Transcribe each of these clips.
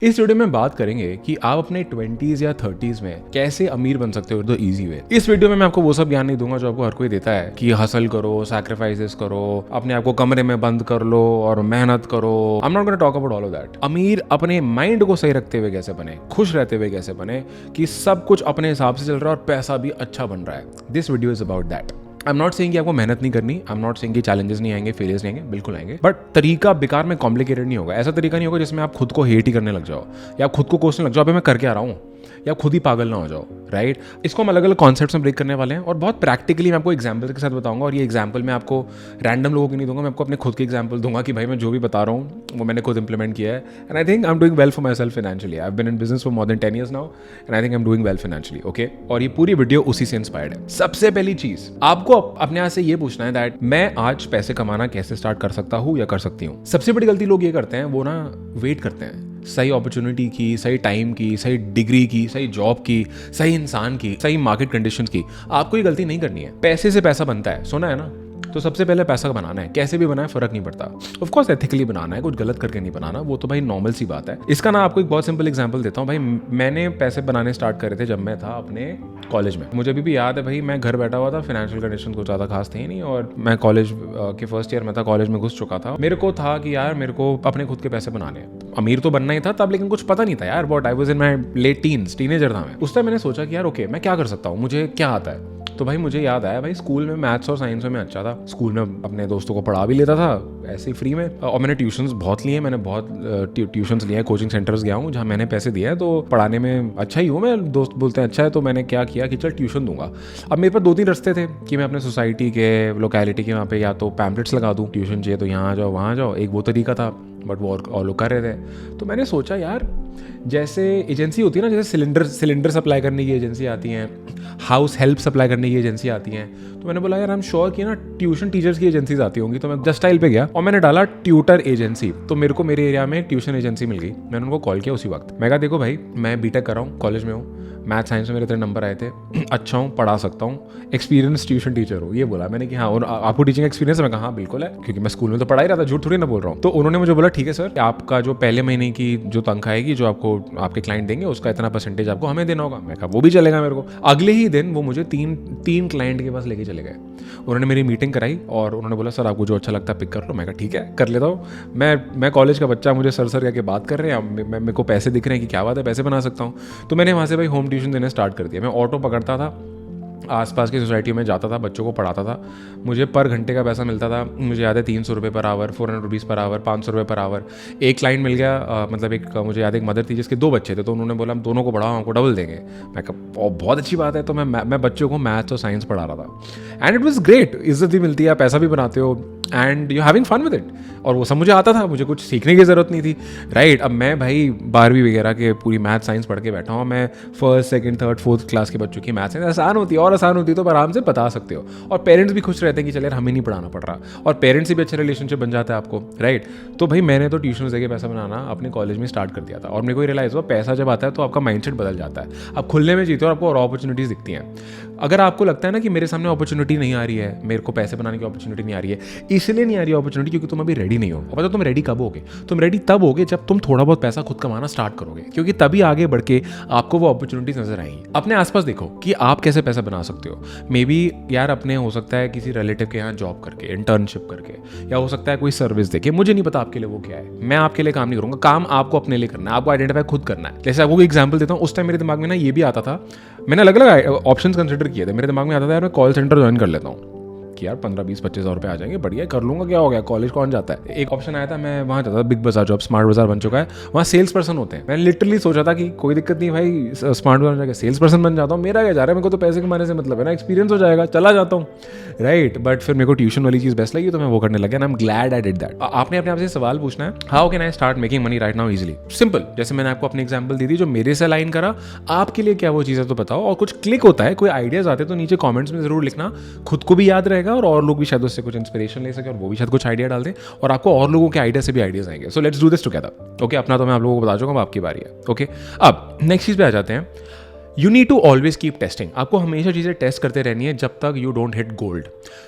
इस वीडियो में बात करेंगे कि आप अपने 20s या 30s में कैसे अमीर बन सकते हो द इजी वे। इस वीडियो में मैं आपको वो सब ज्ञान नहीं दूंगा जो आपको हर कोई देता है कि हसल करो, सैक्रिफाइसेस करो, अपने आप को कमरे में बंद कर लो और मेहनत करो। आई am not gonna talk about all of that. अमीर अपने माइंड को सही रखते हुए कैसे बने, खुश रहते हुए कैसे बने कि सब कुछ अपने हिसाब से चल रहा है और पैसा भी अच्छा बन रहा है। This video is about that. I am not saying कि आपको मेहनत नहीं करनी, आई एम नॉट सेइंग कि चैलेंजेस नहीं आएंगे, फेलियर्स नहीं आएंगे, बिल्कुल आएंगे, बट तरीका बेकार में कॉम्प्लिकेटेड नहीं होगा। ऐसा तरीका नहीं होगा जिसमें आप खुद को हेट ही करने लग जाओ या खुद को कोसने लग जाओ अबे मैं करके आ रहा हूँ, या खुद ही पागल ना हो जाओ। राइट, इसको हम अलग अलग कॉन्सेप्ट्स में ब्रेक करने वाले हैं और बहुत प्रैक्टिकली मैं आपको एग्जाम्पल के साथ बताऊंगा। और ये एग्जाम्पल मैं आपको रैंडम लोगों की नहीं दूंगा, मैं आपको अपने खुद के एग्जाम्पल दूंगा कि भाई मैं जो भी बता रहा हूँ वो मैंने खुद इंप्लीमेंट किया है। And I think I am doing well for myself financially. I have been in business for more than 10 years now and I think I am doing well financially. Okay, और ये पूरी video उसी से inspired है। सबसे पहली चीज आपको अपने आप से ये पूछना है दैट मैं आज पैसे कमाना कैसे स्टार्ट कर सकता हूँ या कर सकती हूँ। सबसे बड़ी गलती लोग ये करते हैं, वो ना वेट करते हैं सही अपॉर्चुनिटी की, सही टाइम की, सही डिग्री की, सही जॉब की, सही इंसान की, सही मार्केट कंडीशंस की। आपको ये गलती नहीं करनी है। पैसे से पैसा बनता है, सुना है ना? तो सबसे पहले पैसा बनाना है, कैसे भी बनाए फर्क नहीं पड़ता। ऑफ कोर्स एथिकली बनाना है, कुछ गलत करके नहीं बनाना, वो तो भाई नॉर्मल सी बात है। इसका ना आपको एक बहुत सिंपल एग्जांपल देता हूँ। भाई मैंने पैसे बनाने स्टार्ट करे थे जब मैं था अपने कॉलेज में। मुझे अभी भी याद है भाई, मैं घर बैठा हुआ था, फाइनेंशियल कंडीशन कुछ ज़्यादा खास थे नहीं, और मैं कॉलेज के फर्स्ट ईयर में था, कॉलेज में घुस चुका था। मेरे को था कि यार मेरे को अपने खुद के पैसे बनाने हैं। अमीर तो बनना ही था तब, लेकिन कुछ पता नहीं था यार। But I was in my late teens, teenager था मैं उस टाइम। मैंने सोचा कि यार ओके मैं क्या कर सकता हूँ, मुझे क्या आता है। तो भाई मुझे याद आया भाई स्कूल में मैथ्स और साइंस में मैं अच्छा था। स्कूल में अपने दोस्तों को पढ़ा भी लेता था ऐसे ही फ्री में, और मैंने ट्यूशन्स बहुत लिए, मैंने बहुत ट्यूशन्स लिए हैं, कोचिंग सेंटर्स गया हूँ जहाँ मैंने पैसे दिए हैं। तो पढ़ाने में अच्छा ही हूँ मैं, दोस्त बोलते हैं अच्छा है। तो मैंने क्या किया कि चल ट्यूशन दूंगा। अब मेरे पास 2-3 रास्ते थे कि मैं अपने सोसाइटी के, लोकेलिटी के वहाँ पे या तो पैम्पलेट्स लगा दूँ, ट्यूशन चाहिए तो यहाँ जाओ वहाँ जाओ, एक वो तरीका था, बट वो और लोग कर रहे थे। तो मैंने सोचा यार जैसे एजेंसी होती है ना, जैसे सिलेंडर सप्लाई करने की एजेंसी आती हैं, हाउस हेल्प सप्लाई करने की एजेंसी आती हैं, तो मैंने बोला यार आई एम श्योर कि ना ट्यूशन टीचर्स की एजेंसीज आती होंगी। तो मैं जस्ट स्टाइल पे गया और मैंने डाला ट्यूटर एजेंसी। तो मेरे को मेरे एरिया में ट्यूशन एजेंसी मिल गई। मैंने उनको कॉल किया उसी वक्त। मैं कहा देखो भाई मैं बीटेक कर रहा हूँ, कॉलेज में हूँ, मैथ साइंस में मेरे इतने नंबर आए थे, अच्छा हूँ, पढ़ा सकता हूँ, एक्सपीरियंस ट्यूशन टीचर हूँ। ये बोला मैंने कि हाँ, और आपको टीचिंग एक्सपीरियंस है? मैं कहा हाँ बिल्कुल है, क्योंकि मैं स्कूल में तो पढ़ा ही रहा था, झूठ थोड़ी ना बोल रहा हूँ। तो उन्होंने मुझे बोला ठीक है सर, आपका जो पहले महीने की जो तनख्वाह आएगी, जो आपको आपके क्लाइंट देंगे, उसका इतना परसेंटेज आपको हमें देना होगा। मैं कहा वो भी चलेगा मेरे को। अगले ही दिन वो मुझे तीन क्लाइंट के पास लेके चले गए। उन्होंने मेरी मीटिंग कराई और उन्होंने बोला सर आपको जो अच्छा लगता है पिक कर लो। मैं कहा ठीक है कर लेता हूँ। मैं कॉलेज का बच्चा, मुझे सर कह के बात कर रहे हैं, मेरे को पैसे दिख रहे हैं कि क्या बात है, पैसे बना सकता हूँ। तो मैंने वहाँ से भाई होम ट्यूशन देना स्टार्ट कर दिया। मैं ऑटो पकड़ता था, आसपास की सोसाइटी में जाता था, बच्चों को पढ़ाता था। मुझे पर घंटे का पैसा मिलता था, मुझे याद है 300 रुपये per hour, 400 rupees per hour, 500 रुपये पर आवर। एक क्लाइंट मिल गया, मतलब एक मुझे याद है एक मदर थी जिसके 2 बच्चे थे, तो उन्होंने बोला हम दोनों को पढ़ाओ, हमको डबल देंगे। मैं कहा बहुत अच्छी बात है। तो मैं बच्चों को मैथ्स और साइंस पढ़ा रहा था एंड इट वॉज ग्रेट। इज्जत भी मिलती है, पैसा भी बनाते हो and you having fun with it. और वो सब मुझे आता था, मुझे कुछ सीखने की ज़रूरत नहीं थी। राइट, अब मैं भाई 12वीं वगैरह के पूरी मैथ साइंस पढ़ के बैठा हूँ। मैं first second third fourth class के बच्चों की मैथ साइंस आसान होती है, और आसान होती है तो आराम से बता सकते हो। और पेरेंट्स भी खुश रहते हैं कि चले यार हमें नहीं पढ़ाना पड़ रहा, और पेरेंट्स से भी अच्छा रिलेशनशिप बन जाता है आपको। राइट, तो भाई मैंने तो ट्यूशन देके पैसा बनाना अपने कॉलेज में स्टार्ट कर दिया था। और मेरे को रियलाइज हुआ पैसा जब आता है तो आपका माइंडसेट बदल जाता है, आप खुलने में जीते हो और आपको और अपॉर्चुनिटीज़ दिखती हैं। अगर आपको लगता है ना कि मेरे सामने अपॉर्चुनिटी नहीं आ रही है, मेरे को पैसे बनाने की अपॉर्चुनिटी नहीं आ रही है, इसलिए नहीं आ रही है अपॉर्चुनिटी क्योंकि तुम अभी रेडी नहीं हो। पता तुम रेडी कब होगे? तुम रेडी तब होगे जब तुम थोड़ा बहुत पैसा खुद कमाना स्टार्ट करोगे, क्योंकि तभी आगे बढ़ के आपको वो अपॉर्चुनिटीज नजर आएंगी। अपने आसपास देखो कि आप कैसे पैसा बना सकते हो। मे बी यार अपने हो सकता है किसी रिलेटिव के यहाँ जॉब करके, इंटर्नशिप करके, या हो सकता है कोई सर्विस देके। मुझे नहीं पता आपके लिए वो क्या है, मैं आपके लिए काम नहीं करूंगा। काम आपको अपने लिए करना है, आपको आइडेंटिफाई खुद करना है। जैसे आपको एग्जाम्पल देता हूँ, उस टाइम मेरे दिमाग में ना ये भी आता था, मैंने अलग अलग ऑप्शंस कंसिडर किए थे। मेरे दिमाग में आता था यार मैं कॉल सेंटर ज्वाइन कर लेता हूँ कि यार 15-20-25 हज़ार रुपये आ जाएंगे, बढ़िया कर लूंगा, क्या हो गया, कॉलेज कौन जाता है। एक ऑप्शन आया था, मैं वहाँ जाता था, बिग बाजार जॉब, स्मार्ट बाजार बन चुका है, वहाँ सेल्स पर्सन होते हैं। मैंने लिटरली सोचा था कि कोई दिक्कत नहीं भाई, स्मार्ट बाजार जाकर सेल्स पर्सन बन जाता हूँ, मेरा क्या जा रहा है, मेरे को तो पैसे कमाने से मतलब है ना, एक्सपीरियंस हो जाएगा, चला जाता हूँ। राइट, बट फिर मेरे को ट्यूशन वाली चीज़ बेस्ट लगी तो मैं वो करने लगा। I am glad I did that. आपने अपने आप से सवाल पूछना है, how can I start making money right now easily? Simple, जैसे मैंने आपको अपनी एग्जाम्पल दी थी जो मेरे से अलाइन करा, आपके लिए क्या वो चीज़ है तो बताओ। और कुछ क्लिक होता है, कोई आइडियाज आते हैं तो नीचे कॉमेंट्स में जरूर लिखना, खुद को भी याद रहेगा और लोग भी शायद उससे कुछ इंस्पिरेशन ले सके और वो भी शायद कुछ आइडिया डाल दें, और आपको और लोगों के आइडिया से भी आइडियाज आएंगे। So let's do this together. Okay, अपना तो मैं आप लोगों को बता चुका हूँ, आपकी बारी है। ओके, अब नेक्स्ट चीज़ पे आ जाते हैं you need to always keep testing. आपको हमेशा चीज़ें टेस्ट करते रहनी है जब तक यू डोंट हिट गोल्ड।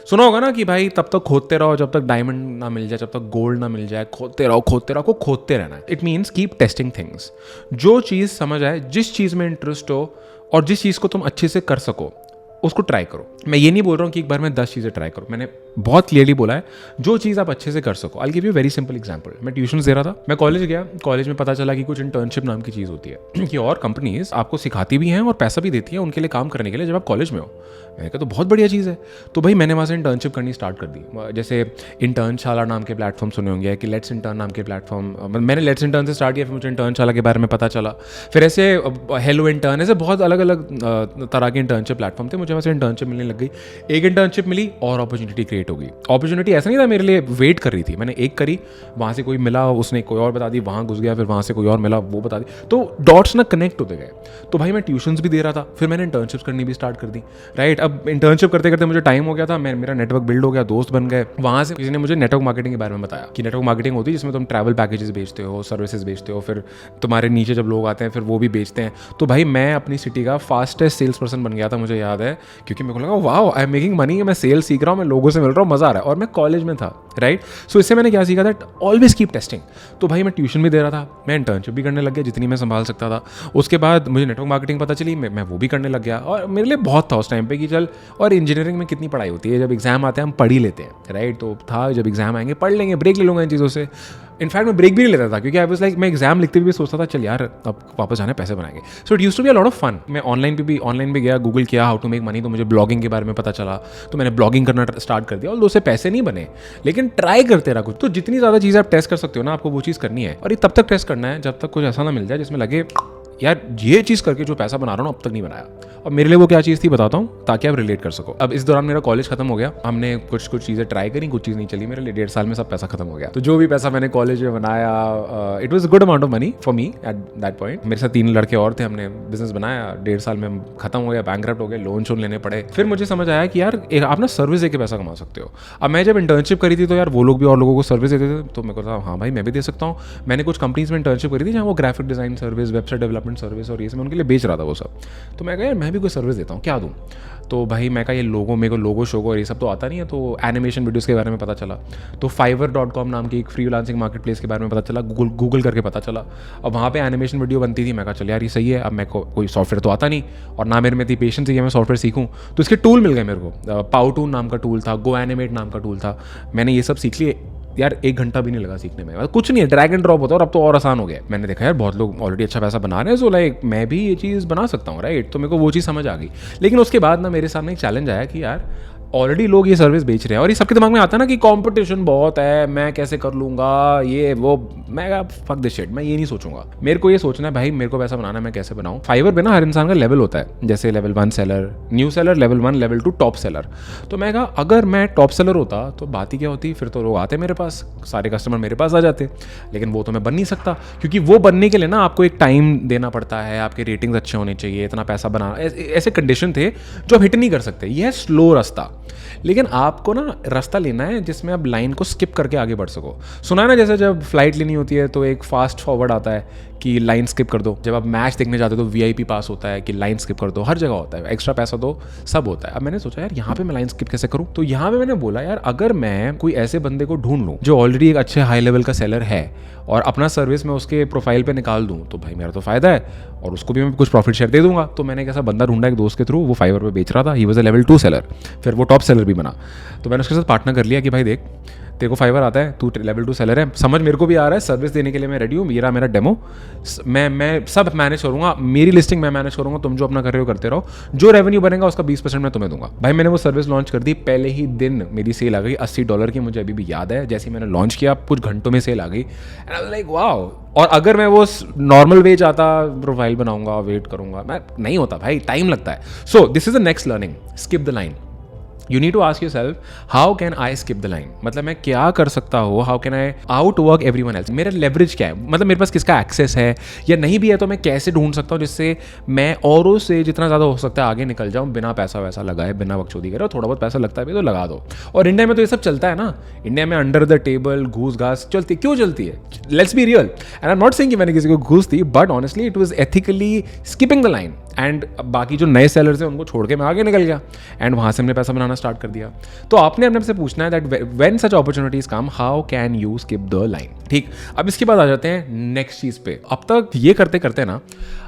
सुना होगा ना कि भाई तब तक खोदते रहो जब तक डायमंड ना मिल जाए, जब तक गोल्ड ना मिल जाए, खोदते रहो आपको खोदते रहना है। It means keep testing things. जो चीज़ समझ आए, जिस चीज़ में इंटरेस्ट हो और जिस चीज़ को तुम अच्छे से कर सको उसको ट्राई करो। मैं ये नहीं बोल रहा हूँ कि एक बार में 10 चीज़ें ट्राई करो, मैंने बहुत क्लियरली बोला है जो चीज़ आप अच्छे से कर सको। I give you very simple example. मैं ट्यूशन्स दे रहा था, मैं कॉलेज गया, कॉलेज में पता चला कि कुछ इंटर्नशिप नाम की चीज़ होती है कि और कंपनीज आपको सिखाती भी हैं और पैसा भी देती हैं उनके लिए काम करने के लिए जब आप कॉलेज में हो। मैंने कहा तो बहुत बढ़िया चीज़ है। तो भाई मैंने वहाँ से इंटर्नशिप करनी स्टार्ट कर दी। जैसे इंटर्नशाला नाम के प्लेटफॉर्म सुने होंगे कि लेट्स इंटर्न नाम के प्लेटफॉर्म, मैंने लेट्स इंटर्न से स्टार्ट किया, फिर मुझे इंटर्नशाला के बारे में पता चला, फिर ऐसे हेलो इंटर्न, ऐसे बहुत अलग अलग तरह के इंटर्नशिप प्लेटफॉर्म थे। मुझे वहाँ से इंटर्नशिप मिलने लग गई, एक इंटर्नशिप मिली और अपॉर्चुनिटी क्रिएट हो गई। अपॉर्चुनिटी ऐसा नहीं था मेरे लिए वेट कर रही थी, मैंने एक करी, वहाँ से कोई मिला, उसने कोई और बता दी, वहाँ घुस गया, फिर वहाँ से कोई और मिला, वो बता दी, तो डॉट्स ना कनेक्ट होते गए। तो भाई मैं ट्यूशन्स भी दे रहा था, फिर मैंने इंटर्नशिप्स करनी भी स्टार्ट कर दी, राइट। अब इंटर्नशिप करते करते मुझे टाइम हो गया था, मेरा नेटवर्क बिल्ड हो गया, दोस्त बन गए। वहाँ से किसी ने मुझे नेटवर्क मार्केटिंग के बारे में बताया कि नेटवर्क मार्केटिंग होती है जिसमें तुम ट्रैवल पैकेजेस बेचते हो, सर्विसेज बेचते हो, फिर तुम्हारे नीचे जब लोग आते हैं फिर वो भी बेचते हैं। तो भाई मैं अपनी सिटी का फास्टेस्ट सेल्स पर्सन बन गया था, मुझे याद है, क्योंकि मेरे को लगा wow I am making money, मैं सेल्स सीख रहा हूँ, मैं लोगों से मिल रहा हूँ, मजा आ रहा है, और मैं कॉलेज में था, राइट। सो इससे मैंने क्या सीखा था, ऑलवेज कीप टेस्टिंग। तो भाई मैं ट्यूशन भी दे रहा था, मैं इंटर्नशिप भी करने लग गया जितनी मैं संभाल सकता था। उसके बाद मुझे नेटवर्क मार्केटिंग पता चली, मैं वो भी करने लग गया, और मेरे लिए बहुत था उस टाइम पे कि चल, और इंजीनियरिंग में कितनी पढ़ाई होती है, जब एग्जाम आते हैं हम पढ़ ही लेते हैं, राइट। तो था जब एग्जाम आएंगे पढ़ लेंगे, ब्रेक ले लूँगा इन चीज़ों से। इनफैक्ट मैं ब्रेक भी नहीं लेता था क्योंकि आई वाज लाइक, मैं एग्जाम लिखते भी सोचता था चल यार अब वापस जाना है, पैसे बनाएंगे। So it used to be a lot of fun. मैं ऑनलाइन भी गया, गूगल किया हाउ टू मेक मनी, तो मुझे ब्लॉगिंग के बारे में पता चला, तो मैंने ब्लॉगिंग करना स्टार्ट कर दिया, और उससे पैसे नहीं बने लेकिन ट्राई करते रहा कुछ। तो जितनी ज़्यादा चीज़ें आप टेस्ट कर सकते हो ना, आपको वो चीज़ करनी है, और ये तब तक टेस्ट करना है जब तक कुछ ऐसा ना मिल जाए जिसमें लगे यार ये चीज़ करके जो पैसा बना रहा हूँ अब तक नहीं बनाया। और मेरे लिए वो क्या चीज़ थी बताता हूँ ताकि आप रिलेट कर सको। अब इस दौरान मेरा कॉलेज खत्म हो गया, हमने कुछ चीज़ें ट्राई करी, कुछ चीज़ नहीं चली मेरे लिए, 1.5 साल में सब पैसा खत्म हो गया। तो जो भी पैसा मैंने कॉलेज में बनाया, it was good amount of money for me at that point. मेरे साथ 3 लड़के और थे, हमने बिजनेस बनाया, 1.5 साल में खत्म हो गया, बैंकरप्ट हो गए, लोन शोन लेने पड़े। फिर मुझे समझ आया कि यार आप ना सर्विस देके पैसा कमा सकते हो। अब मैं जब इंटर्नशिप करी थी तो यार वो लोग भी और लोगों को सर्विस देते थे, तो मेरे को हाँ भाई मैं भी दे सकता हूँ। मैंने कुछ कंपनीज में इंटर्नशिप करी थी जहाँ वो graphic design service, website development service और ये सब उनके लिए बेच रहा था वो सब। तो मैं कहा यार मैं भी कोई सर्विस देता हूँ, क्या दूँ। तो भाई मैं कहा ये मेरे को लोगो शोगो और ये सब तो आता नहीं है, तो एनिमेशन वीडियोस के बारे में पता चला। तो fiverr.com नाम की एक फ्रीलांसिंग मार्केट प्लेस के बारे में पता चला, गूगल करके पता चला। अब वहाँ पे एनिमेशन वीडियो बनती थी, मैं कहा चल यार ये सही है। अब मेरे को कोई सॉफ्टवेयर तो आता नहीं और ना मेरे में इतनी पेशेंस है कि मैं सॉफ्टवेयर सीखूँ, तो इसके टूल मिल गए मेरे को। पाउटून नाम का टूल था, गो एनिमेट नाम का टूल था, मैंने ये सब सीख लिए यार। 1 घंटा भी नहीं लगा सीखने में, कुछ नहीं है, ड्रैग एंड ड्रॉप होता है, और अब तो और आसान हो गया। मैंने देखा यार बहुत लोग ऑलरेडी अच्छा पैसा बना रहे हैं, सो लाइक मैं भी ये चीज़ बना सकता हूँ, राइट। तो मेरे को वो चीज़ समझ आ गई। लेकिन उसके बाद ना मेरे सामने एक चैलेंज आया कि यार ऑलरेडी लोग ये सर्विस बेच रहे हैं, और ये सबके दिमाग में आता है ना कि कंपटीशन बहुत है, मैं कैसे कर लूँगा ये वो। मैं फक दिस शिट, मैं ये नहीं सोचूंगा। मेरे को ये सोचना है भाई मेरे को पैसा बनाना है, मैं कैसे बनाऊँ। फाइवर पे ना हर इंसान का लेवल होता है, जैसे level 1 seller, new seller, level 1, level 2 top seller. तो मैं कहा अगर मैं टॉप सेलर होता तो बात ही क्या होती, फिर तो लोग आते मेरे पास, सारे कस्टमर मेरे पास आ जाते। लेकिन वो तो मैं बन नहीं सकता, क्योंकि वो बनने के लिए ना आपको एक टाइम देना पड़ता है, आपके रेटिंग्स अच्छे होने चाहिए, इतना पैसा बनाना, ऐसे कंडीशन थे जो आप हिट नहीं कर सकते। यह है स्लो रास्ता। लेकिन आपको ना रास्ता लेना है जिसमें आप लाइन को स्किप करके आगे बढ़ सको। सुना है ना, जैसे जब फ्लाइट लेनी होती है तो एक फास्ट फॉरवर्ड आता है कि लाइन स्किप कर दो। जब आप मैच देखने जाते हो तो VIP पास होता है कि लाइन स्किप कर दो, हर जगह होता है, एक्स्ट्रा पैसा दो, सब होता है। अब मैंने सोचा यार यहाँ पे मैं लाइन स्किप कैसे करूँ। तो यहाँ पे मैंने बोला यार अगर मैं कोई ऐसे बंदे को ढूंढ लूँ जो ऑलरेडी एक अच्छे हाई लेवल का सेलर है और अपना सर्विस मैं उसके प्रोफाइल पे निकाल दूँ, तो भाई मेरा तो फायदा है और उसको भी मैं कुछ प्रॉफिट शेयर दे दूंगा। तो मैंने एक ऐसा बंदा ढूंढा एक दोस्त के थ्रू, वो फाइवर पे बेच रहा था, he was a level 2 seller, फिर वो टॉप सेलर भी बना। तो मैंने उसके साथ पार्टनर कर लिया कि भाई देख तेरे को फाइवर आता है, तू लेवल 2 सेलर है, समझ मेरे को भी आ रहा है, सर्विस देने के लिए मैं रेडी हूँ, मेरा डेमो मैं सब मैनेज करूँगा, मेरी लिस्टिंग मैं मैनेज करूँगा, तुम जो अपना कर रहे हो करते रहो, जो रेवेन्यू बनेगा उसका 20% मैं तुम्हें दूंगा। भाई मैंने वो सर्विस लॉन्च कर दी, पहले ही दिन मेरी सेल आ गई $80 की, मुझे अभी भी याद है। जैसे ही मैंने लॉन्च किया कुछ घंटों में सेल आ गई, and I was like wow. और अगर मैं वो नॉर्मल वे चाहता, प्रोफाइल बनाऊंगा, वेट करूंगा, मैं नहीं होता भाई, टाइम लगता है। So this is the next learning, skip the line. You need to ask yourself how can I skip the line, मतलब मैं क्या कर सकता हूँ, how can I outwork everyone else, मेरा लेवरेज क्या है, मतलब मेरे पास किसका एक्सेस है, या नहीं भी है तो मैं कैसे ढूंढ सकता हूँ जिससे मैं औरों से जितना ज़्यादा हो सकता है आगे निकल जाऊँ, बिना पैसा वैसा लगाए, बिना बकचोदी करे। थोड़ा बहुत पैसा लगता है भी तो लगा दो। और इंडिया में तो ये सब चलता है ना, इंडिया में अंडर द टेबल घूस घास चलती, क्यों चलती है, let's be real. And I am not saying कि मैंने किसी को घूस दी, but honestly it was ethically skipping the line. And बाकी जो नए सेलर्स हैं उनको छोड़ के मैं आगे निकल गया एंड वहाँ से हमने पैसा बनाना स्टार्ट कर दिया। तो आपने अपने से पूछना है that when such opportunities come how can you skip the line. ठीक, अब इसके बाद आ जाते हैं नेक्स्ट चीज़ पे। अब तक ये करते करते ना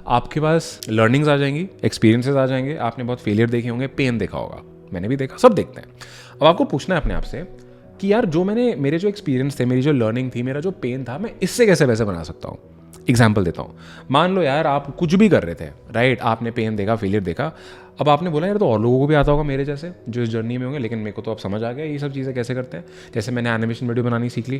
आपके पास लर्निंग्स आ जाएंगी, एक्सपीरियंसेस आ जाएंगे, आपने बहुत फेलियर देखे होंगे, पेन देखा होगा, मैंने भी देखा, सब देखते हैं। अब आपको पूछना है अपने आप से कि यार जो मेरे जो एक्सपीरियंस थे, मेरी जो लर्निंग थी, मेरा जो पेन था, मैं इससे कैसे पैसे बना सकता हूँ। एग्जाम्पल देता हूँ, मान लो यार आप कुछ भी कर रहे थे, राइट, आपने पेन देखा, फेलियर देखा, अब आपने बोला यार तो और लोगों को भी आता होगा मेरे जैसे जो इस जर्नी में होंगे, लेकिन मेरे को तो अब समझ आ गया ये सब चीज़ें कैसे करते हैं। जैसे मैंने एनिमेशन वीडियो बनानी सीख ली,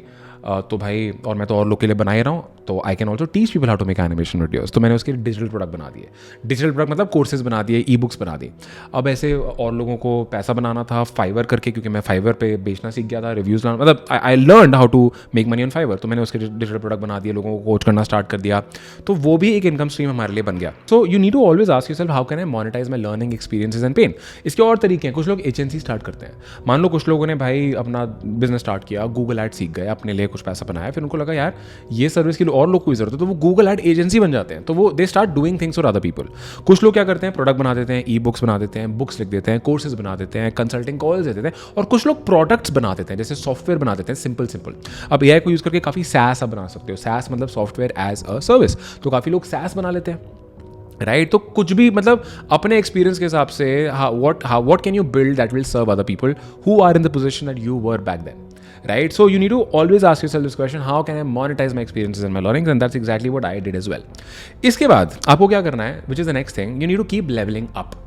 तो भाई और मैं तो और लोग के लिए बना ही रहा हूँ, तो I can also teach people how to make animation videos. तो मैंने उसके डिजिटल प्रोडक्ट बना दिए, डिजिटल प्रोडक्ट मतलब कोर्सेज बना दिए, ई बुक्स बना दी। अब ऐसे और लोगों को पैसा बनाना था फाइवर करके, क्योंकि मैं फाइवर पे बेचना सीख गया था, रिव्यूज़ लाना, मतलब I learn how to make money on Fiverr. तो मैंने उसके डिजिटल प्रोडक्ट बना दिए, लोगों को कोच करना स्टार्ट कर दिया, तो वो भी एक इनकम स्ट्रीम हमारे लिए बन गया। So you need to always ask yourself how can I monetise my learning experiences and pain. इसके और तरीके हैं, कुछ लोग एजेंसी स्टार्ट करते हैं। मान लो कुछ लोगों ने भाई अपना बिजनेस स्टार्ट किया, गूगल एड सीख गए, अपने लिए कुछ पैसा बनाया, फिर उनको लगा यार ये सर्विस के लिए और लोग को जरूरत है, तो वो गूगल एड एजेंसी बन जाते हैं। तो वो they start doing things for other people. कुछ लोग क्या करते हैं, प्रोडक्ट बना देते हैं, ई बुक्स बना देते हैं, बुक्स लिख देते हैं, कोर्सेज बना देते हैं, कंसल्टिंग कॉल्स दे देते हैं, और कुछ लोग प्रोडक्ट्स बना देते हैं, जैसे सॉफ्टवेयर बना देते हैं सिंपल। अब एआई को यूज करके काफी SaaS आप बना सकते हो, SaaS मतलब सॉफ्टवेयर एज अ सर्विस, तो काफी लोग SaaS बना लेते हैं, राइट। तो कुछ भी मतलब अपने एक्सपीरियंस के हिसाब से what can you build that will serve other people who are in the position that you were back then, right? So you need to always ask yourself this question: how can I monetize my experiences and my learnings? And that's exactly what I did as well. इसके बाद आपको क्या करना है, which is the next thing, you need to keep leveling up.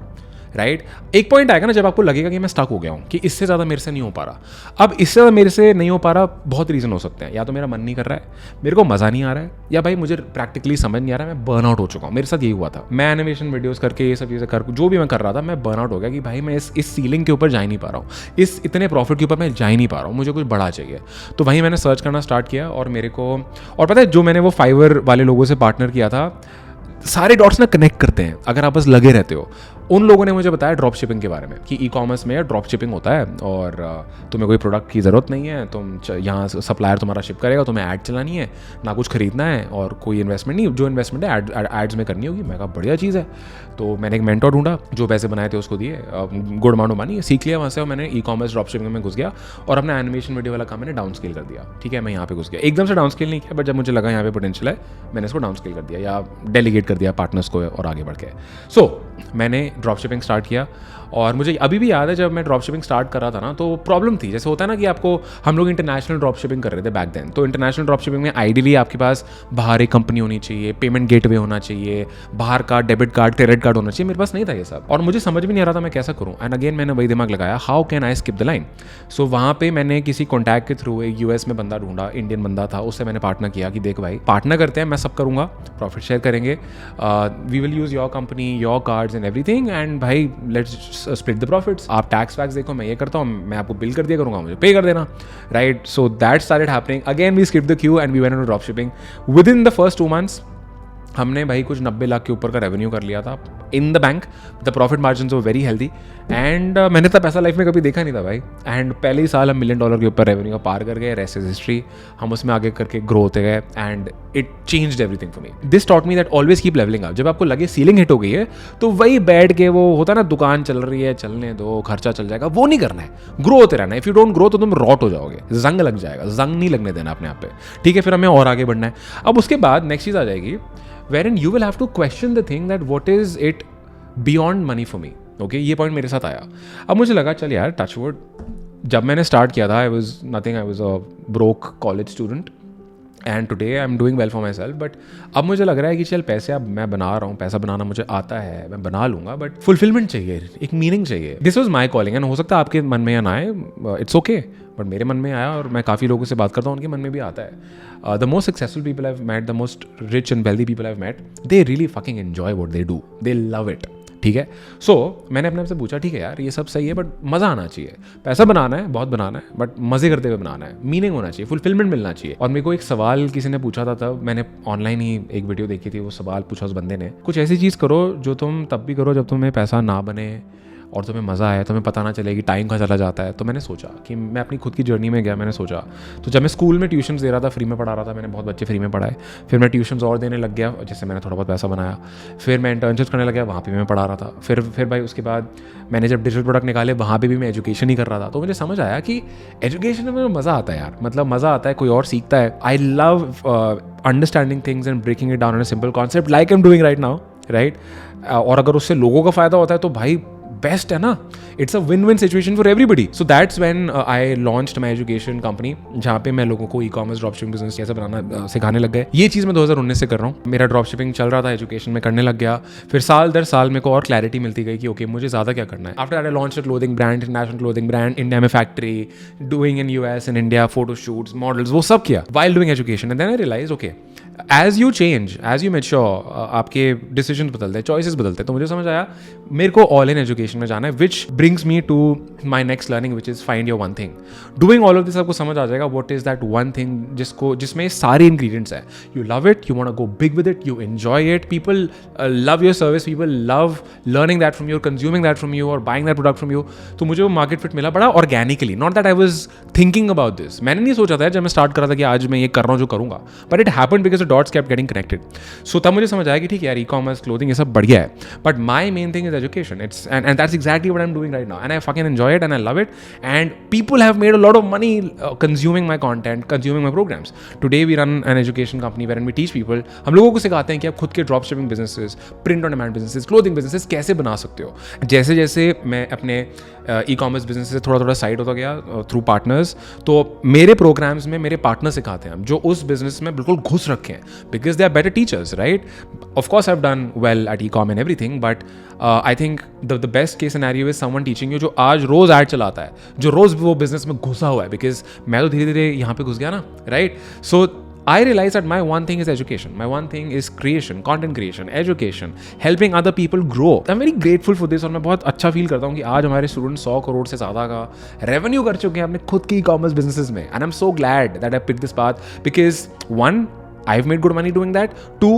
Right, एक point आएगा ना जब आपको लगेगा कि मैं स्टक हो गया हूँ, कि इससे ज़्यादा मेरे से नहीं हो पा रहा। अब इससे ज़्यादा मेरे से नहीं हो पा रहा, बहुत रीज़न हो सकते हैं, या तो मेरा मन नहीं कर रहा है, मेरे को मज़ा नहीं आ रहा है, या भाई मुझे प्रैक्टिकली समझ नहीं आ रहा है, मैं बर्न आउट हो चुका हूँ। मेरे साथ यही हुआ था, मैं एनिमेशन वीडियोस करके ये सब चीज़ें कर जो भी मैं कर रहा था, मैं बर्न आउट हो गया कि भाई मैं इस सीलिंग के ऊपर जा ही नहीं पा रहा हूँ, इस इतने प्रॉफिट के ऊपर मैं जा ही नहीं पा रहा हूँ, मुझे कुछ बड़ा चाहिए। तो वहीं मैंने सर्च करना स्टार्ट किया, और मेरे को, और पता है जो मैंने वो फाइवर वाले लोगों से पार्टनर किया था, सारे डॉट्स ना कनेक्ट करते हैं अगर आप बस लगे रहते हो। उन लोगों ने मुझे बताया ड्रॉप शिपिंग के बारे में, कि ई कॉमर्स में ड्रॉप शिपिंग होता है, और तुम्हें कोई प्रोडक्ट की ज़रूरत नहीं है, तुम यहाँ सप्लायर तुम्हारा शिप करेगा, तुम्हें ऐड चलानी है, ना कुछ खरीदना है, और कोई इन्वेस्टमेंट नहीं, जो इन्वेस्टमेंट है एड्स में करनी होगी। मैं कहा बढ़िया चीज़ है। तो मैंने एक मेंटर ढूंढा, जो पैसे बनाए थे उसको दिए, गुड अमाउंट ऑफ मनी सीख लिया वहाँ से, और मैंने ई कॉमर्स ड्रॉप शिपिंग में घुस गया, और अपना एनिमेशन वीडियो वाला काम मैंने डाउन स्केल कर दिया। ठीक है, मैं यहाँ पे घुस गया, एकदम से डाउन स्केल नहीं किया, बट जब मुझे लगा यहाँ पे पोटेंशियल है, मैंने इसको डाउन स्केल कर दिया, या डेलीगेट कर दिया पार्टनर्स को, और आगे बढ़ के। सो मैंने ड्रॉप शिपिंग स्टार्ट किया, और मुझे अभी भी याद है जब मैं ड्रॉप शिपिंग स्टार्ट कर रहा था ना, तो प्रॉब्लम थी, जैसे होता है ना कि आपको, हम लोग इंटरनेशनल ड्रॉप शिपिंग कर रहे थे बैक देन। तो इंटरनेशनल ड्रॉप शिपिंग में आइडियली आपके पास बाहर एक कंपनी होनी चाहिए, पेमेंट गेटवे होना चाहिए, बाहर का डेबिट कार्ड, क्रेडिट कार्ड होना चाहिए। मेरे पास नहीं था ये सब, और मुझे समझ भी नहीं आ रहा था मैं कैसा करूँ। एंड अगेन मैंने वही दिमाग लगाया, how can I skip the line. So वहाँ पे मैंने किसी कॉन्टैक्ट के थ्रू एक US में बंदा ढूंढा, इंडियन बंदा था, उससे मैंने पार्टनर किया कि देख भाई पार्टनर करते हैं, मैं सब करूँगा, प्रॉफिट शेयर करेंगे, we will use your company, your cards and everything, and भाई लेट्स स्प्लिट द प्रॉफिट्स। आप टैक्स वैक्स देखो, मैं ये करता हूँ, मैं आपको बिल कर दिया करूँगा, मुझे पे कर देना, right. So that started happening. Again we skipped the queue and we went into drop shipping. Within the first 2 months हमने भाई कुछ 90 लाख के ऊपर का रेवेन्यू कर लिया था in the bank. The profit margin were very healthy, and मैंने तो पैसा लाइफ में कभी देखा नहीं था भाई। एंड पहले ही साल हम $1 मिलियन के ऊपर रेवेन्यू का पार कर गए, रेस्ट इज हिस्ट्री। हम उसमें आगे करके ग्रो होते गए, and it changed everything for me. This taught me that always keep levelling up. जब आपको लगे सीलिंग हिट हो गई है, तो वही बैठ के, वो होता है ना दुकान चल रही है, चलने दो, खर्चा चल जाएगा, वो नहीं करना है, ग्रो होते रहना है। इफ यू डोंट ग्रो तो तुम रॉट हो जाओगे, जंग लग जाएगा, जंग नहीं लगने देना अपने आप पे, ठीक है। फिर हमें और आगे बढ़ना है। अब उसके बाद नेक्स्ट चीज़ आ जाएगी, wherein you will have to question the thing that what is it beyond money for me. Okay, ये पॉइंट मेरे साथ आया। अब मुझे लगा चल यार टच वुड, जब मैंने स्टार्ट किया था I was nothing, I was a broke college student, and today I am doing well for my self. But अब मुझे लग रहा है कि चल पैसे अब मैं बना रहा हूँ, पैसा बनाना मुझे आता है, मैं बना लूँगा, बट फुलफिलमेंट चाहिए, एक मीनिंग चाहिए। This was my calling, and हो सकता है आपके मन में या ना आए, इट्स ओके, बट मेरे मन में आया, और मैं काफ़ी लोगों से बात करता हूँ, उनके मन में भी आता है। The most successful people I have met, the most rich and wealthy people I have met, they really fucking enjoy what they do, they love it, ठीक है। सो मैंने अपने आप से पूछा, ठीक है यार ये सब सही है, बट मज़ा आना चाहिए, पैसा बनाना है, बहुत बनाना है, बट मज़े करते हुए बनाना है, मीनिंग होना चाहिए, फुलफिलमेंट मिलना चाहिए। और मेरे को एक सवाल किसी ने पूछा था, तब मैंने ऑनलाइन ही एक वीडियो देखी थी, वो सवाल पूछा उस बंदे ने, कुछ ऐसी चीज़ करो जो तुम तब भी करो जब तुम्हें पैसा ना बने, और तुम्हें मज़ा आया, तुम्हें पता ना चले कि टाइम का चला जाता है। तो मैंने सोचा कि मैं अपनी खुद की जर्नी में गया, मैंने सोचा। तो जब मैं स्कूल में ट्यूशन दे रहा था, फ्री में पढ़ा रहा था, मैंने बहुत बच्चे फ्री में पढ़ाए। फिर मैं ट्यूशन और देने लग गया, जिससे मैंने थोड़ा बहुत पैसा बनाया। फिर मैं इंटर्नशिप करने लग गया, वहाँ पर भी मैं पढ़ा रहा था। फिर भाई उसके बाद मैंने जब डिजिटल प्रोडक्ट निकाले, वहाँ पे भी मैं एजुकेशन ही कर रहा था। तो मुझे समझ आया कि एजुकेशन में मज़ा आता है यार, मतलब मज़ा आता है, कोई और सीखता है। I love understanding things and breaking it down in a simple concept like I am doing right now, right. और अगर उससे लोगों का फायदा होता है तो भाई बेस्ट है ना, it's a win win situation for everybody. So that's when I launched my education company, जहाँ पे मैं लोगों को e commerce drop shipping business कैसे बनाना सिखाने लग गए। ये चीज़ मैं 2019 से कर रहा हूँ। मेरा ड्रॉप शिपिंग चल रहा था, एजुकेशन में करने लग गया। फिर साल दर साल मेरे को और क्लैरिटी मिलती गई कि ओके मुझे ज़्यादा क्या करना है। After that I launched a clothing brand, international clothing brand, India में factory, doing in US in India, photo shoots, models, वो सब किया while doing education. And then I realize okay as you change, as you mature, आपके decision बदलते हैं, choices बदलते हैं। तो मुझे समझ आया मेरे को ऑल इन एजुकेशन में जाना है, which brings me to my next learning, which is find your one thing. Doing all of this आपको समझ आ जाएगा what is that one thing जिसमें सारे इंग्रीडियंट्स है। You love it, you want to go big with it, you enjoy it, people love your service, people love learning that from you, consuming that from you और buying that product from you. तो मुझे वो market fit मिला बड़ा organically, not that I was thinking about this. मैंने नहीं सोचा था जब मैं स्टार्ट कर रहा था कि आज मैं ये कर रहा हूँ जो करूँगा, but it happened because the dots kept getting connected. So तब मुझे समझ आया कि ठीक है यार, ई कॉमर्स, क्लोथिंग, ये सब बढ़िया है, but my main thing is education. It's and that's exactly what I am doing right now, and I fucking enjoy it and I love it, and people have made a lot of money consuming my content, consuming my programmes. Today we run an education company where we teach people. हम लोगों को सिखाते हैं कि आप खुद के drop shipping businesses, print on demand businesses, clothing businesses कैसे बना सकते हो। जैसे जैसे मैं अपने ई कॉमर्स बिजनेस से थोड़ा थोड़ा साइड होता गया थ्रू पार्टनर्स, तो मेरे प्रोग्राम्स में मेरे पार्टनर सिखाते हैं जो उस बिजनेस में बिल्कुल घुस रखे हैं, because they are better teachers, right. Of course I have done well at e com and everything, but I think the best case scenario is someone teaching you जो आज रोज ऐड चलाता है, जो रोज वो बिजनेस में घुसा हुआ है, बिकॉज मैं तो धीरे धीरे यहाँ पे घुस गया ना, right. So I realized that my one thing is education. My one thing is creation, content creation, education, helping other people grow. I'm very grateful for this और मैं बहुत अच्छा फील करता हूँ कि आज हमारे स्टूडेंट 100 करोड़ से ज़्यादा का रेवेन्यू कर चुके हैं अपने खुद की e-commerce businesses में. And I'm so glad that I picked this path because one, I've made good money doing that. Two,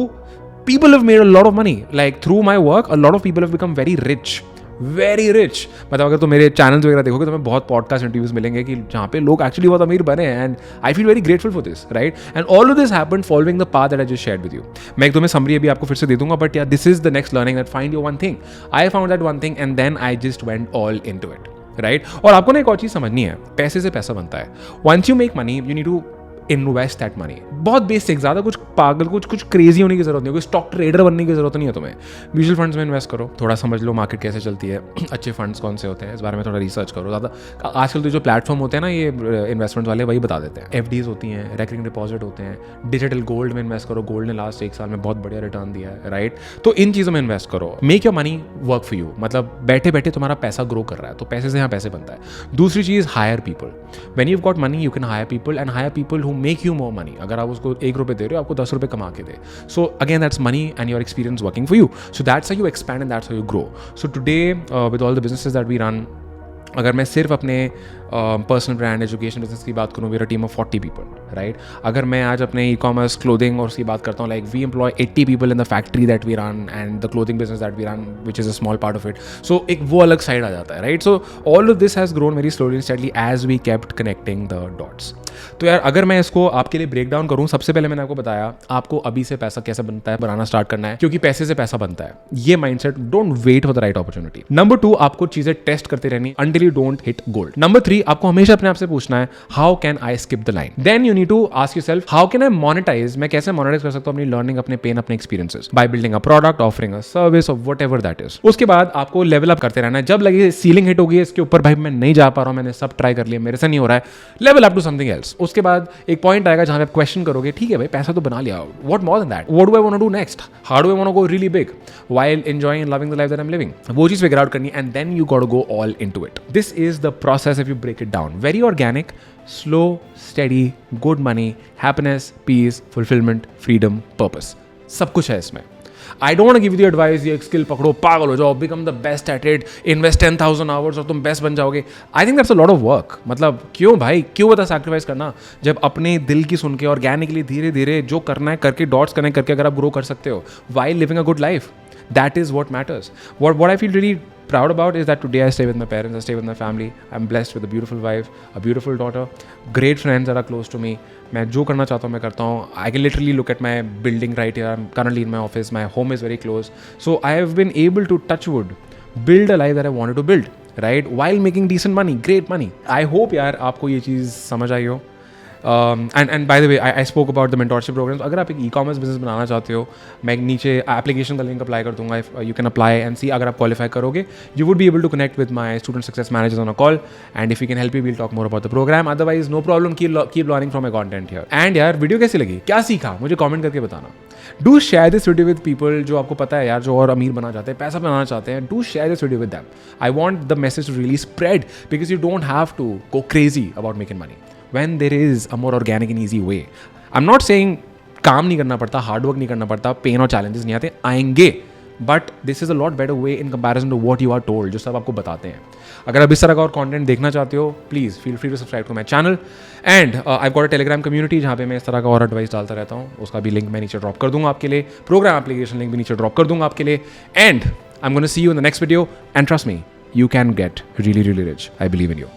people have made a lot of money. Like through my work, a lot of people have become very rich. Very rich. मतलब अगर तो मेरे channels वगैरह देखोगे तो मैं बहुत podcast interviews मिलेंगे कि जहाँ पे लोग एक्चुअली बहुत अमीर बने हैं, and I feel very grateful for this, right. And all of this happened following the path that I just shared with you. मैं एक तुम्हें समरी अभी आपको फिर से दे दूंगा, but yeah this is the next learning that find your one thing. I found that one thing and then I just went all into it, right. और आपको ना एक और चीज़ समझनी है, पैसे से पैसा बनता है. Once you make money you need to invest that money. बहुत बेसिक, ज़्यादा कुछ पागल, कुछ क्रेजी होने की जरूरत नहीं है, कोई स्टॉक ट्रेडर बनने की जरूरत नहीं है तुम्हें. म्यूचुअल फंड्स में इन्वेस्ट करो, थोड़ा समझ लो मार्केट कैसे चलती है, अच्छे फंड्स कौन से होते हैं, इस बारे में थोड़ा रिसर्च करो. ज़्यादा आजकल तो जो प्लेटफॉर्म होते हैं ना ये इन्वेस्टमेंट वाले, वही बता देते हैं. एफडीज होती हैं, रेकरिंग डिपॉजिट होते हैं, डिजिटल गोल्ड में इन्वेस्ट करो. गोल्ड ने लास्ट 1 साल में बहुत बढ़िया रिटर्न दिया है, राइट. तो इन चीज़ों में इन्वेस्ट करो. Make your money work for you. मतलब बैठे बैठे तुम्हारा पैसा ग्रो कर रहा है, तो पैसे से यहाँ पैसे बनता है. दूसरी चीज़, hire people. When you got money you can hire people, and hire people who make you more money. अगर आप उसको 1 रुपये दे रहे हो, आपको 10 रुपये कमा के दे. So again that's money and your experience working for you. So that's how you expand and that's how you grow. So today with all the businesses that we run, अगर मैं सिर्फ अपने पर्सनल ब्रांड एजुकेशन बिजनेस की बात करूँ, we are a team of 40 people, right. अगर मैं आज अपने ई कॉमर्स, क्लोथिंग और उसकी बात करता हूँ, like we employ 80 people in the factory that we run and the clothing business that we run which is a small part of it. So एक वो अलग साइड आ जाता है, right. So all of this has grown very slowly and steadily as we kept connecting the dots. तो यार अगर मैं इसको आपके लिए ब्रेक डाउन करूँ, सबसे पहले मैंने आपको बताया आपको अभी से पैसा कैसे बनता है, बनाना स्टार्ट करना है, क्योंकि पैसे से पैसा बनता है. ये mindset, don't wait for the right opportunity. Number 2, आपको चीजें टेस्ट करते रहनी until you don't hit gold. Number 3, आपको हमेशा अपने आप से पूछना है how can I skip the line. Then you need to ask yourself how can I monetise. मैं कैसे मोनेटाइज कर सकता हूँ अपनी लर्निंग, अपने पेन, अपने experiences, by building a product, offering a service और व्हाटएवर दैट इज. उसके बाद आपको लेवल अप करते रहना है. जब लगे सीलिंग हिट होगी, इसके ऊपर भाई मैं नहीं जा पा रहा हूँ, मैंने सब ट्राई कर लिया, मेरे से नहीं हो रहा है, level up to something else. उसके बाद एक पॉइंट आएगा जहां पे आप क्वेश्चन करोगे, ठीक है भाई पैसा तो बना लिया, what more than that, what do I want to do next, how do I want to go really big while enjoying and loving the life that I am living. वो चीज फिगर आउट करनी and then you got to go all into it. This is the process if you break it down. Very organic, slow, steady, good money, happiness, peace, fulfilment, freedom, purpose, सब कुछ है इसमें. I don't want to give you the advice, ये एक skill पकड़ो, पागल हो जाओ, become the best at it, invest 10,000 hours और तुम बेस्ट बन जाओगे. I think that's a lot of work. मतलब क्यों भाई, क्यों बता सैक्रिफाइस करना, जब अपने दिल की सुन के ऑर्गेनिकली धीरे धीरे जो करना है करके, डॉट्स कनेक्ट करके अगर आप ग्रो कर सकते हो while living a good life, that is what matters. What I feel really proud about is that today I stay with my parents, I stay with my family. I'm blessed with a beautiful wife, a beautiful daughter, great friends that are close to me. मैं जो करना चाहता हूँ मैं करता हूँ. I can literally look at my building right here. I'm currently in my office. My home is very close. So I have been able to, touch wood, build a life that I wanted to build, right? While making decent money, great money. I hope यार आपको ये चीज़ समझ आई हो. And by the way, I spoke about the mentorship programs. अगर आप एक e-commerce business बनाना चाहते हो, मैं नीचे एप्लीकेशन का लिंक अप्लाई कर दूंगा. You can apply and see. अगर आप क्वालिफाई करोगे, you would be able to connect with my student success managers on a call, and if we can help you, we'll talk more about the program. Otherwise, no problem. Keep learning from my content here. And यार video कैसी लगी, क्या सीखा, मुझे comment करके बताना. Do share this video with people जो आपको पता है यार, जो और अमीर बनना चाहते हैं, पैसा बनाना चाहते हैं. Do share this video with them. I want the message to really spread because you don't have to go crazy about making money when there is a more organic and easy way. I'm not saying काम नहीं करना पड़ता, hard work नहीं करना पड़ता, pen और challenges नहीं आते, आएंगे, but this is a lot better way in comparison to what you are told, जो सब आपको बताते हैं. अगर आप इस तरह का और कंटेंट देखना चाहते हो, please feel free to subscribe to my channel. And I got a Telegram community जहाँ पे मैं इस तरह का और एडवाइस डालता रहता हूँ. उसका भी लिंक मैं नीचे ड्रॉप कर दूंगा आपके लिए. प्रोग्राम एप्लीकेशन लिंक भी नीचे ड्रॉप कर दूंगा आपके लिए. And I am gonna see you in the next video. And trust me, you can get really, really rich. I believe in you.